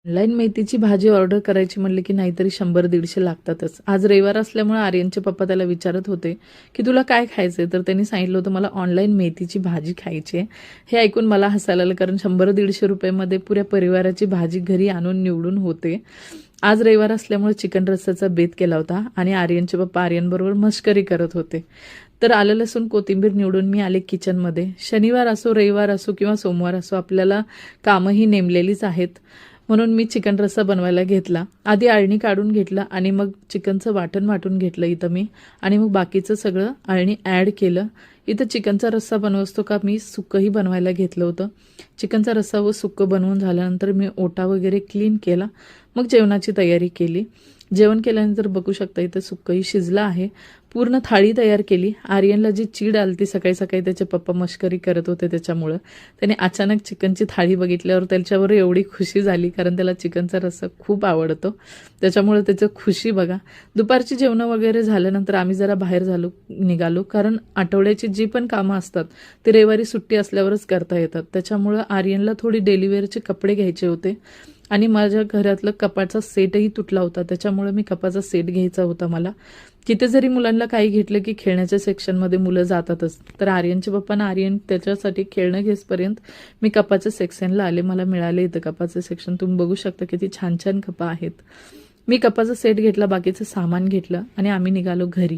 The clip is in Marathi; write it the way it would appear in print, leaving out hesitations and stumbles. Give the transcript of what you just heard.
ऑनलाईन मेथीची भाजी ऑर्डर करायची म्हटलं की नाहीतरी 100-150 लागतातच. आज रविवार असल्यामुळे आर्यनचे पप्पा त्याला विचारत होते की तुला काय खायचंय, तर त्यांनी सांगितलं होतं मला ऑनलाईन मेथीची भाजी खायची आहे. हे ऐकून मला हसायला आलं, कारण 100-150 रुपयामध्ये पुऱ्या परिवाराची भाजी घरी आणून निवडून होते. आज रविवार असल्यामुळे चिकन रस्साचा बेत केला होता आणि आर्यनचे पप्पा आर्यनबरोबर मस्करी करत होते. तर आलं लसूण कोथिंबीर निवडून मी आले किचनमध्ये. शनिवार असो, रविवार असो किंवा सोमवार असो, आपल्याला कामंही नेमलेलीच आहेत. म्हणून मी चिकन रस्सा बनवायला घेतला. आधी अळणी काढून घेतला आणि मग चिकनचं वाटण वाटून घेतलं इथं मी, आणि मग बाकीचं सगळं अळणी ॲड केलं. इथं चिकनचा रस्सा बनवतो का मी सुक्कंही बनवायला घेतलं होतं. चिकनचा रस्सा व सुक्कं बनवून झाल्यानंतर मी ओटा वगैरे क्लीन केला. मग जेवणाची तयारी केली. जेवण केल्यानंतर बघू शकता इथं सुक्कंही शिजलं आहे. पूर्ण थाळी तयार केली. आर्यनला जी चीड आली ती सकाळी सकाळी त्याचे पप्पा मस्करी करत होते त्याच्यामुळं. त्याने अचानक चिकनची थाळी बघितल्यावर त्याच्यावर एवढी खुशी झाली, कारण त्याला चिकनचा रस्सा खूप आवडतो. त्याच्यामुळे त्याचं खुशी बघा. दुपारची जेवणं वगैरे झाल्यानंतर आम्ही जरा बाहेर निघालो, कारण आठवड्याची जी पण कामं असतात ते रविवारी सुट्टी असल्यावरच करता येतात. त्याच्यामुळं आर्यनला थोडी डेलीवेअरचे कपडे घ्यायचे होते आणि माझ्या घरातलं कपाचा सेटही तुटला होता. त्याच्यामुळे मी कपाचा सेट घ्यायचा होता मला. तिथे जरी मुलांना काही घेतलं की खेळण्याच्या सेक्शनमध्ये मुलं जातातच, तर आर्यनच्या पप्पांना आर्यन त्याच्यासाठी खेळणं घेसपर्यंत मी कपाच्या सेक्शनला आले. मला मिळाले इथं कपाचं सेक्शन. तुम्ही बघू शकता किती छान छान कपा आहेत. मी कपाचा सेट घेतला, बाकीचं सामान घेतलं आणि आम्ही निघालो घरी.